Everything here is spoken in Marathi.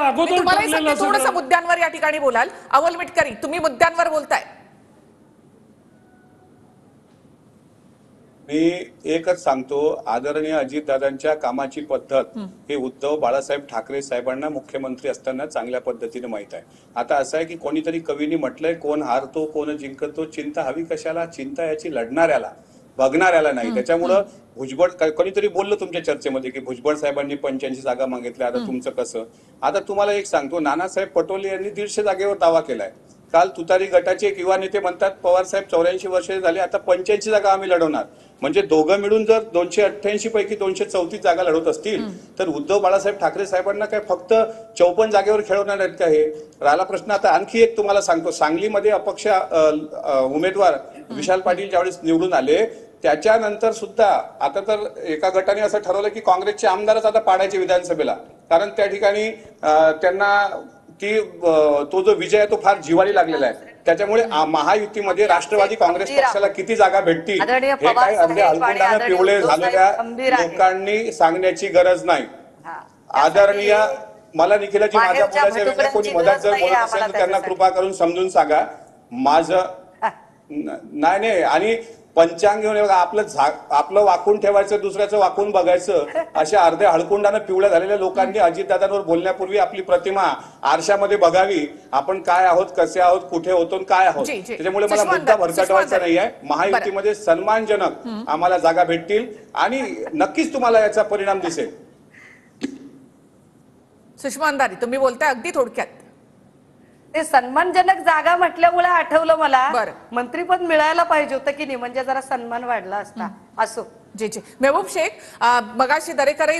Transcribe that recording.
अगोदर ठरलेलं थोडंसं मुद्द्यांवर या ठिकाणी बोलाल. अमोल मिटकरी, तुम्ही मुद्द्यांवर बोलताय. मी एकच सांगतो, आदरणीय अजितदादांच्या कामाची पद्धत हे उद्धव बाळासाहेब ठाकरे साहेबांना मुख्यमंत्री असताना चांगल्या पद्धतीने माहित आहे. आता असं आहे की कोणीतरी कवीनी म्हटलंय, कोण हारतो कोण जिंकतो, चिंता हवी कशाला, चिंता याची लढणाऱ्याला बघणाऱ्याला नाही. त्याच्यामुळं भुजबळ कोणीतरी बोललं तुमच्या चर्चेमध्ये की भुजबळ साहेबांनी 85 जागा मागितल्या, आता तुमचं कसं. आता तुम्हाला एक सांगतो, नानासाहेब पटोले यांनी 150 जागेवर दावा केलाय. काल तुतारी गटाचे एक युवा नेते म्हणतात पवार साहेब 84 वर्ष झाले, आता 85 जागा आम्ही लढवणार. म्हणजे दोघं मिळून जर 288 पैकी 234 जागा लढवत असतील तर उद्धव बाळासाहेब ठाकरे साहेबांना काय फक्त 54 जागेवर खेळवणार आहेत का? हे राहिला प्रश्न. आता आणखी एक तुम्हाला सांगतो, सांगलीमध्ये अपक्ष उमेदवार विशाल पाटील ज्यावेळेस निवडून आले त्याच्यानंतर सुद्धा आता तर एका गटाने असं ठरवलं की काँग्रेसचे आमदारच आता पाडायचे विधानसभेला, कारण त्या ठिकाणी त्यांना तो जो विजय आहे तो फार जिव्हारी लागलेला आहे. त्याच्यामुळे महायुतीमध्ये राष्ट्रवादी काँग्रेस पक्षाला किती जागा भेटतील हे काही अगदी हलकुंडाने पिवळे झालेल्या लोकांनी सांगण्याची गरज नाही. आदरणीय मला निखिलाची माझ्या बोलायच्या वेळेला कोणी मदत जर बोलत असेल तर त्यांना कृपा करून समजून सांगा. माझं नाही आणि पंचांग घेऊन आपलं वाकून ठेवायचं, दुसऱ्याचं वाकून बघायचं, अशा अर्ध्या हळकुंडाने पिवळ्या झालेल्या लोकांनी अजितदादांवर बोलण्यापूर्वी आपली प्रतिमा आरशामध्ये बघावी. आपण काय आहोत, कसे आहोत, कुठे होतो, काय आहोत. त्याच्यामुळे मला मुद्दा भरकटवायचा नाही आहे. महायुतीमध्ये सन्मानजनक आम्हाला जागा भेटतील आणि नक्कीच तुम्हाला याचा परिणाम दिसेल. सुषमा अंधारी, तुम्ही बोलताय अगदी थोडक्यात. ते सन्मानजनक जागा म्हटल्यामुळे आठवलं मला, मंत्रीपद मिळायला पाहिजे होतं की नाही, म्हणजे जरा सन्मान वाढला असता. असो. जी जी. मेहबूब शेख, मगाशी दरेकर